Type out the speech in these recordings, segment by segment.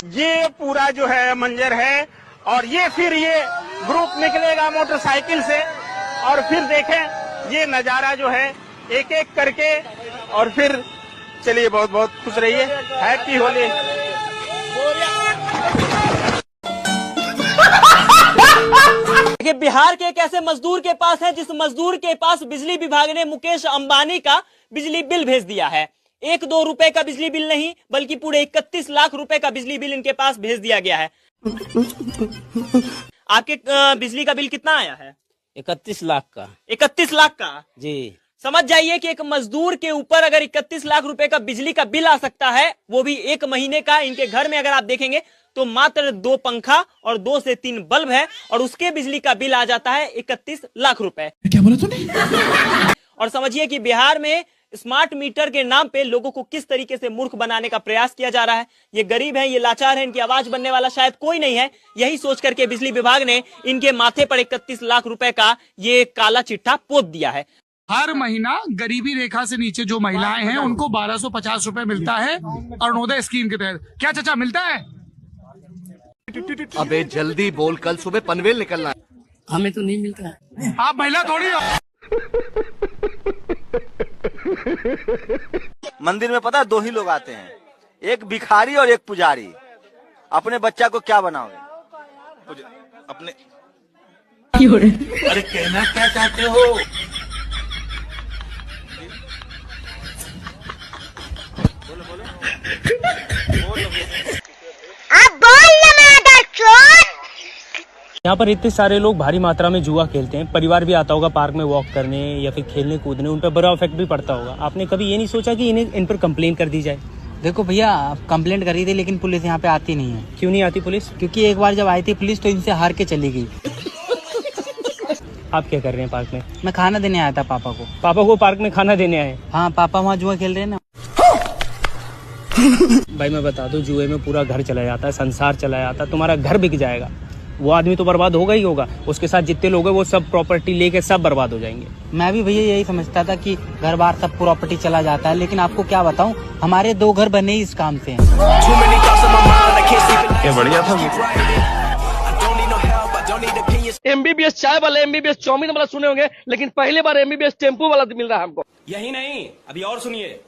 ये पूरा जो है मंजर है और ये फिर ये ग्रुप निकलेगा मोटरसाइकिल से और फिर देखें ये नजारा जो है एक एक करके और फिर चलिए बहुत बहुत खुश रहिए। हैप्पी होली। देखिए बिहार के एक ऐसे मजदूर के पास है जिस मजदूर के पास बिजली विभाग ने मुकेश अंबानी का बिजली बिल भेज दिया है। 1-2 रुपए का बिजली बिल नहीं बल्कि पूरे 31 लाख रुपए का बिजली बिल इनके पास भेज दिया गया है। आपके बिजली का बिल कितना आया है? 31 लाख का। 31 लाख का जी समझ जाइए कि एक मजदूर के ऊपर अगर 31 लाख रुपए का बिजली का बिल आ सकता है, वो भी 1 महीने का। इनके घर में अगर आप देखेंगे तो मात्र 2 पंखा और 2 से 3 बल्ब है और उसके बिजली का बिल आ जाता है 31 लाख रुपए। क्या बोला तूने? और समझिए कि बिहार में स्मार्ट मीटर के नाम पे लोगों को किस तरीके से मूर्ख बनाने का प्रयास किया जा रहा है। ये गरीब हैं, ये लाचार हैं, इनकी आवाज बनने वाला शायद कोई नहीं है। यही सोच करके बिजली विभाग ने इनके माथे पर 31 लाख रुपए का ये काला चिट्ठा पोत दिया है। हर महीना गरीबी रेखा से नीचे जो महिलाएं हैं उनको 1250 रुपए मिलता है अरुणोदय स्कीम के तहत। क्या चाचा मिलता है? अबे जल्दी बोल, कल सुबह पनवेल निकलना है। हमें तो नहीं मिलता है। आप महिला थोड़ी हो। मंदिर में पता है 2 ही लोग आते हैं, एक भिखारी और एक पुजारी। अपने बच्चा को क्या बनाओगे? अपने अरे कहना क्या चाहते हो? यहाँ पर इतने सारे लोग भारी मात्रा में जुआ खेलते हैं। परिवार भी आता होगा पार्क में वॉक करने या फिर खेलने कूदने, उन पर बुरा इफेक्ट भी पड़ता होगा। आपने कभी ये नहीं सोचा कि इन पर कंप्लेन कर दी जाए? देखो भैया कंप्लेंट करी थी लेकिन पुलिस यहाँ पे आती नहीं है। क्यों नहीं आती पुलिस? क्योंकि एक बार जब आई थी पुलिस तो इनसे हार के चली गई। आप क्या कर रहे हैं पार्क में? मैं खाना देने आया था पापा को। पापा को पार्क में खाना देने आए? हाँ पापा वहाँ जुआ खेल रहे हैं ना। भाई मैं बता दूं, जुए में पूरा घर चला जाता है, संसार चला जाता है, तुम्हारा घर बिक जाएगा। वो आदमी तो बर्बाद होगा ही होगा, उसके साथ जितने लोग हैं वो सब प्रॉपर्टी लेके सब बर्बाद हो जाएंगे। मैं भी भैया यही समझता था कि घर बार सब प्रॉपर्टी चला जाता है, लेकिन आपको क्या बताऊं हमारे 2 घर बने ही इस काम से हैं। ये बढ़िया था। MBBS चाय वाला, MBBS चाउमीन वाला सुने होंगे, लेकिन पहली बार MBBS टेम्पू वाला मिल रहा है हमको। यही नहीं, अभी और सुनिए।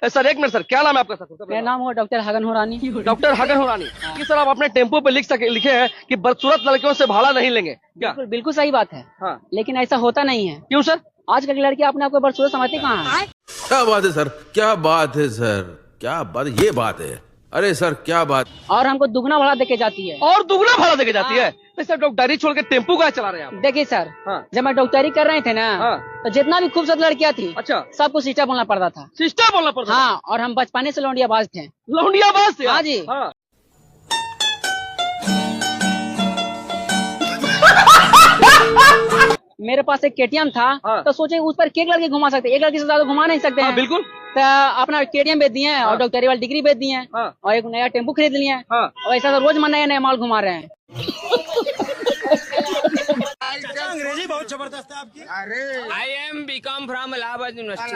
सर एक मिनट सर, क्या नाम है आपका? सर मेरा नाम है डॉक्टर हगन होरानी। डॉक्टर हगन होरानी। कि सर आप अपने टेम्पो पे लिखे हैं कि बदसूरत लड़कियों से भाड़ा नहीं लेंगे क्या? बिल्कुल सही बात है। हाँ। लेकिन ऐसा होता नहीं है। क्यों सर? आजकल की लड़की अपने आपको बदसूरत समझती कहाँ है? क्या बात है सर, क्या बात है सर, क्या बात, ये बात है। अरे सर क्या बात। और हमको दुगना भाड़ा देके जाती है। और दुगना भाड़ा देके जाती है? तो सर डॉक्टरी छोड़ के टेम्पू का चला रहे हैं आप? देखिए सर, हाँ। जब मैं डॉक्टरी कर रहे थे ना, हाँ। तो जितना भी खूबसूरत लड़कियाँ थी, अच्छा, सबको सिस्टर बोलना पड़ता था। सिस्टर बोलना पड़ता? हाँ, और हम बचपने से लौंडियाबाज थे। लौंडियाबाज थे? हाँ जी। हाँ। मेरे पास एक KTM था। हाँ। तो सोचे उस पर एक लड़के घुमा सकते, एक लड़के से ज्यादा घुमा नहीं सकते हाँ, हैं। बिल्कुल। तो अपना KTM बेच दिए और डॉक्टरी वाली डिग्री बेच दी है और एक नया टेम्पो खरीद लिए। और ऐसा तो रोज नया नया माल घुमा रहे हैं। अंग्रेजी बहुत जबरदस्त है आपकी। अरे I am BCom from Allahabad University.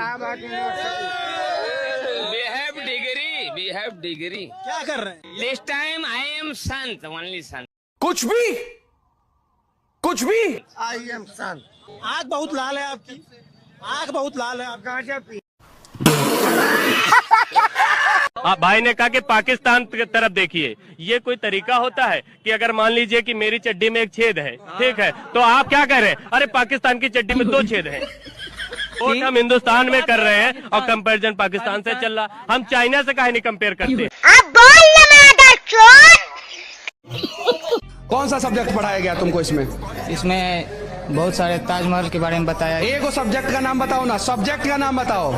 We have degree. क्या कर रहे हैं? This time I am sant, only sant. कुछ भी आई एम सन। आँख बहुत लाल है आपकी, आँख बहुत लाल है। आप गांजा पी। भाई ने कहा कि पाकिस्तान की तरफ देखिए। ये कोई तरीका होता है कि अगर मान लीजिए कि मेरी चड्डी में एक छेद है, ठीक है, तो आप क्या कह रहे हैं? अरे पाकिस्तान की चड्डी में 2 छेद हैं। और हम हिंदुस्तान में कर रहे हैं और कंपैरिजन पाकिस्तान से चल रहा। हम चाइना से काहे नहीं कंपेयर करते? कौन सा सब्जेक्ट पढ़ाया गया तुमको इसमें? इसमें बहुत सारे ताजमहल के बारे में बताया। एक सब्जेक्ट का नाम बताओ ना, सब्जेक्ट का नाम बताओ।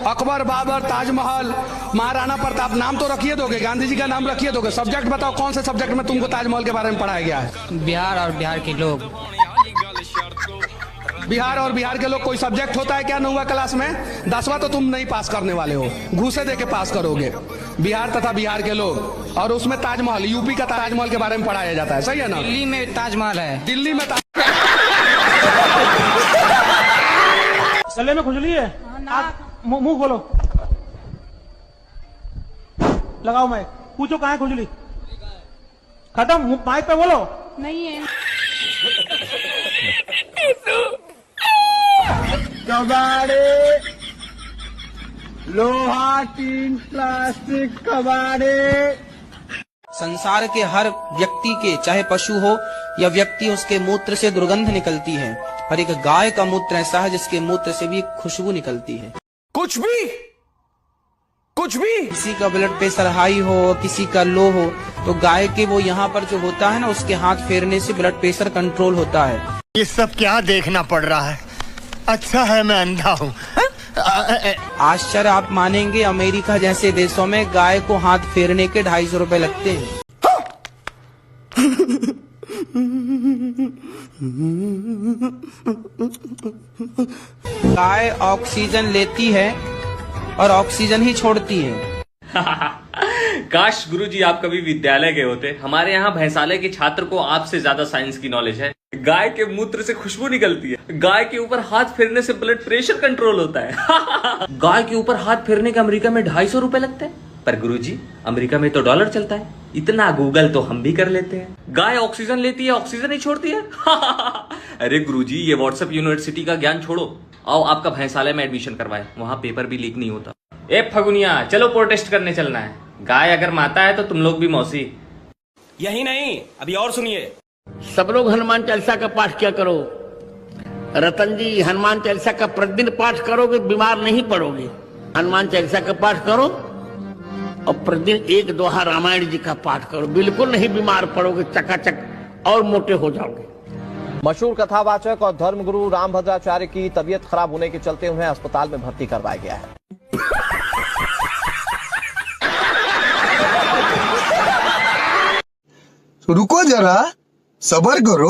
अकबर, बाबर, ताजमहल, महाराणा प्रताप, नाम तो रखिए दोगे, गांधी जी का नाम रखिए दोगे। सब्जेक्ट बताओ, कौन से सब्जेक्ट में तुमको ताजमहल के बारे में पढ़ाया गया है? बिहार और बिहार के लोग। बिहार और बिहार के लोग कोई सब्जेक्ट होता है क्या 9वीं क्लास में? 10वां तो तुम नहीं पास करने वाले हो, घूसे दे के पास करोगे। बिहार तथा बिहार के लोग, और उसमें ताजमहल, यूपी का ताजमहल के बारे में पढ़ाया जाता है, सही है ना? दिल्ली में ताजमहल है। दिल्ली में गले में खुजली है? मुंह खोलो, लगाओ। मैं पूछो कहाँ है खुजली? खत्म, माइक पे बोलो। नहीं है। कबाड़े, लोहा, टीन, प्लास्टिक, कबाड़े। संसार के हर व्यक्ति के, चाहे पशु हो या व्यक्ति, उसके मूत्र से दुर्गंध निकलती है, पर एक गाय का मूत्र ऐसा है जिसके मूत्र से भी खुशबू निकलती है। कुछ भी किसी का ब्लड प्रेशर हाई हो, किसी का लो हो, तो गाय के वो यहाँ पर जो होता है ना, उसके हाथ फेरने से ब्लड प्रेशर कंट्रोल होता है। ये सब क्या देखना पड़ रहा है? अच्छा है मैं अंधा हूँ। आश्चर्य आप मानेंगे, अमेरिका जैसे देशों में गाय को हाथ फेरने के 250 रुपए लगते हैं। गाय ऑक्सीजन लेती है और ऑक्सीजन ही छोड़ती है। काश गुरुजी आप कभी विद्यालय गए होते। हमारे यहाँ भैंसालय के छात्र को आपसे ज्यादा साइंस की नॉलेज है। गाय के मूत्र से खुशबू निकलती है, गाय के ऊपर हाथ फेरने से ब्लड प्रेशर कंट्रोल होता है। गाय के ऊपर हाथ फेरने के अमेरिका में 250 रुपए लगते हैं, पर गुरुजी अमेरिका में तो डॉलर चलता है। इतना गूगल तो हम भी कर लेते हैं। गाय ऑक्सीजन लेती है, ऑक्सीजन ही छोड़ती है। अरे गुरुजी ये व्हाट्सएप यूनिवर्सिटी का ज्ञान छोड़ो, आओ आपका भैंसालय में एडमिशन करवाए, वहां पेपर भी लीक नहीं होता। ए फगुनिया, चलो प्रोटेस्ट करने चलना है। गाय अगर माता है तो तुम लोग भी मौसी। यही नहीं, अभी और सुनिए। सब लोग हनुमान चालीसा का पाठ क्या करो। रतन जी, हनुमान चालीसा का प्रतिदिन पाठ करोगे बीमार नहीं पड़ोगे। हनुमान चालीसा का पाठ करो और प्रतिदिन 1 दोहा रामायण जी का पाठ करो, बिल्कुल नहीं बीमार पड़ोगे, चकाचक और मोटे हो जाओगे। मशहूर कथावाचक और धर्मगुरु रामभद्राचार्य की तबीयत खराब होने के चलते उन्हें अस्पताल में भर्ती करवाया गया है। रुको जरा, सबर करो,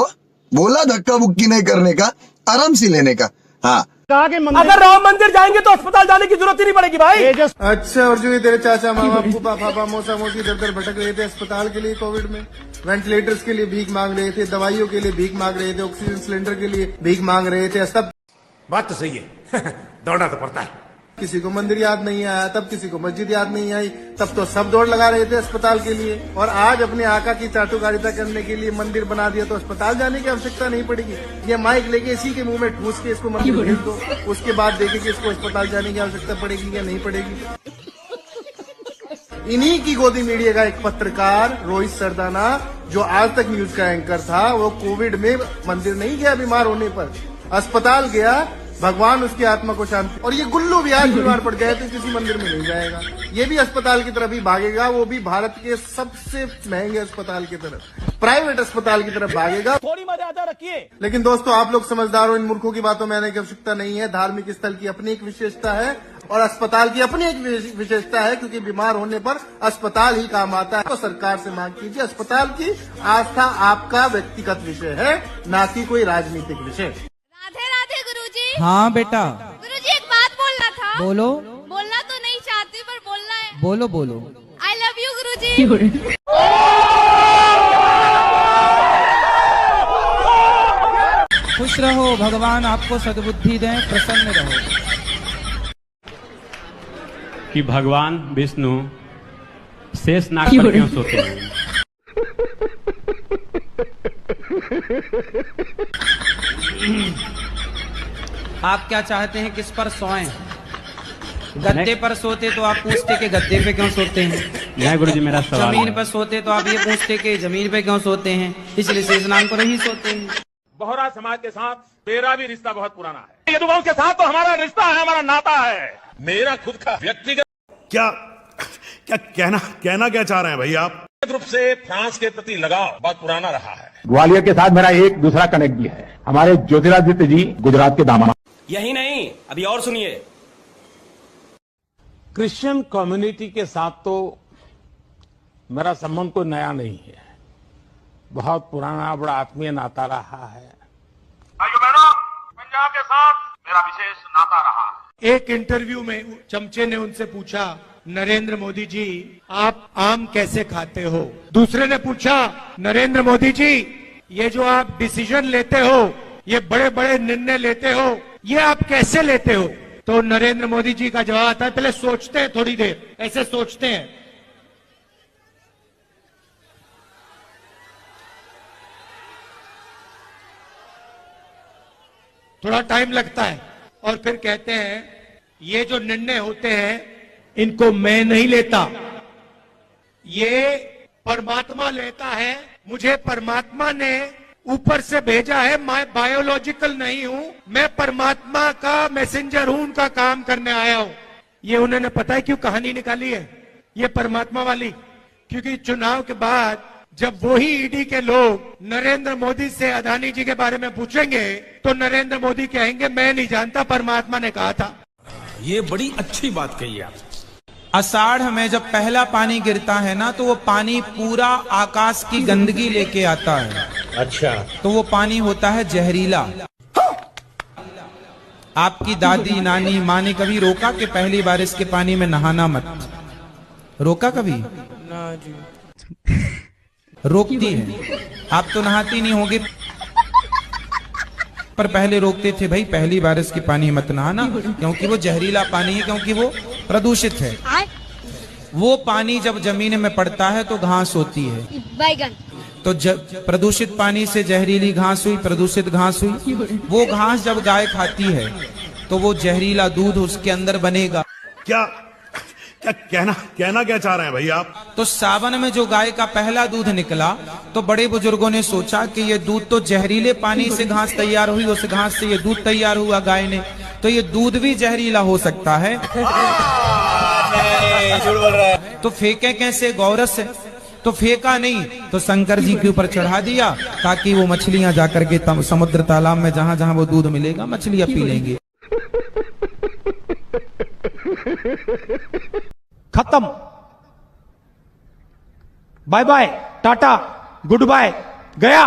बोला धक्का बुक्की नहीं करने का, आराम से लेने का। हाँ, अगर राम मंदिर जाएंगे तो अस्पताल जाने की जरूरत ही नहीं पड़ेगी भाई। अच्छा, और जो ये तेरे चाचा मामा फूफा पापा मौसा मौसी इधर उधर भटक रहे थे अस्पताल के लिए, कोविड में वेंटिलेटर्स के लिए भीख मांग रहे थे, दवाइयों के लिए भीख मांग रहे थे, ऑक्सीजन सिलेंडर के लिए भीख मांग रहे थे, सब बात तो सही है। दौड़ना तो पड़ता है। किसी को मंदिर याद नहीं आया, तब किसी को मस्जिद याद नहीं आई, तब तो सब दौड़ लगा रहे थे अस्पताल के लिए। और आज अपने आका की चाटुकारिता करने के लिए मंदिर बना दिया तो अस्पताल जाने की आवश्यकता नहीं पड़ेगी। ये माइक लेके इसी के मुंह में ठूस के इसको मंदिर भेज दो, उसके बाद देखे कि इसको अस्पताल जाने की आवश्यकता पड़ेगी या नहीं पड़ेगी। इन्हीं की गोदी मीडिया का एक पत्रकार रोहित सरदाना, जो आज तक न्यूज का एंकर था, वो कोविड में मंदिर नहीं गया बीमार होने पर, अस्पताल गया। भगवान उसकी आत्मा को शांति। और ये गुल्लू भी आज बीमार पड़ जाए तो किसी मंदिर में नहीं जाएगा, ये भी अस्पताल की तरफ ही भागेगा, वो भी भारत के सबसे महंगे अस्पताल की तरफ, प्राइवेट अस्पताल की तरफ भागेगा। थोड़ी मर्यादा रखिए। लेकिन दोस्तों, आप लोग समझदार हो, इन मूर्खों की बातों में आने की आवश्यकता नहीं है। धार्मिक स्थल की अपनी एक विशेषता है और अस्पताल की अपनी एक विशेषता है, क्योंकि बीमार होने पर अस्पताल ही काम आता है। तो सरकार से मांग कीजिए, अस्पताल की आस्था आपका व्यक्तिगत विषय है, ना कि कोई राजनीतिक विषय। हाँ बेटा। गुरुजी एक बात बोलना था। बोलो। बोलना तो नहीं चाहती पर बोलना है। बोलो बोलो। आई लव यू गुरुजी। खुश रहो, भगवान आपको सद्बुद्धि दें, प्रसन्न रहो। कि भगवान विष्णु शेष नाग पर क्यों सोते हैं? आप क्या चाहते हैं, किस पर सोएं? गद्दे पर सोते तो आप पूछते कि गद्दे पे क्यों सोते हैं। नहीं गुरुजी, मेरा सवाल जमीन पर सोते तो आप ये पूछते कि जमीन पे क्यों सोते हैं, इसलिए शेषनाग पर ही सोते हैं। बोहरा समाज के साथ मेरा भी रिश्ता बहुत पुराना है। यदुवंश के साथ तो हमारा रिश्ता है, हमारा नाता है। मेरा खुद का व्यक्तिगत क्या कहना क्या चाह रहे हैं भाई आप? रूप से फ्रांस के प्रति लगाव बहुत पुराना रहा है। ग्वालियर के साथ मेरा एक दूसरा कनेक्ट भी है। हमारे ज्योतिरादित्य जी गुजरात के दामाद। यही नहीं, अभी और सुनिए। क्रिश्चियन कम्युनिटी के साथ तो मेरा संबंध कोई नया नहीं है, बहुत पुराना बड़ा आत्मीय नाता रहा है। पंजाब के साथ मेरा विशेष नाता रहा है। एक इंटरव्यू में चमचे ने उनसे पूछा, नरेंद्र मोदी जी आप आम कैसे खाते हो? दूसरे ने पूछा, नरेंद्र मोदी जी ये जो आप डिसीजन लेते हो, ये बड़े बड़े निर्णय लेते हो, ये आप कैसे लेते हो? तो नरेंद्र मोदी जी का जवाब आता है, पहले सोचते हैं थोड़ी देर, ऐसे सोचते हैं। थोड़ा टाइम लगता है, और फिर कहते हैं ये जो निर्णय होते हैं इनको मैं नहीं लेता, ये परमात्मा लेता है। मुझे परमात्मा ने ऊपर से भेजा है, मैं बायोलॉजिकल नहीं हूं, मैं परमात्मा का मैसेंजर हूं, उनका काम करने आया हूं। ये उन्होंने पता है क्यों कहानी निकाली है, ये परमात्मा वाली, क्योंकि चुनाव के बाद जब वही ईडी के लोग नरेंद्र मोदी से अदानी जी के बारे में पूछेंगे तो नरेंद्र मोदी कहेंगे मैं नहीं जानता, परमात्मा ने कहा था। ये बड़ी अच्छी बात कही आप। आषाढ़ में जब पहला पानी गिरता है ना, तो वो पानी पूरा आकाश की गंदगी लेके आता है। अच्छा। तो वो पानी होता है जहरीला। आपकी दादी नानी माँ ने कभी रोका कि पहली बारिश के पानी में नहाना मत? रोका कभी? ना जी। रोकती है। आप तो नहाती नहीं होगी, पर पहले रोकते थे, भाई पहली बारिश की पानी मत नहाना, क्योंकि वो जहरीला पानी है, क्योंकि वो प्रदूषित है। वो पानी जब जमीन में पड़ता है तो घास होती है, बैगन। तो प्रदूषित पानी से जहरीली घास हुई, प्रदूषित घास हुई। वो घास जब गाय खाती है तो वो जहरीला दूध उसके अंदर बनेगा। क्या कहना क्या चाह रहे हैं भाई आप? तो सावन में जो गाय का पहला दूध निकला तो बड़े बुजुर्गों ने सोचा कि ये दूध तो जहरीले पानी से घास तैयार हुई, उस घास से ये दूध तैयार हुआ गाय ने, तो ये दूध भी जहरीला हो सकता है। तो फेंके कैसे? गौरस है। तो फेंका नहीं, तो शंकर जी के ऊपर चढ़ा दिया, ताकि वो मछलियां जाकर के समुद्र तालाब में जहां जहां वो दूध मिलेगा मछलियां पी लेंगी। खत्म, bye bye, tata, goodbye, गया।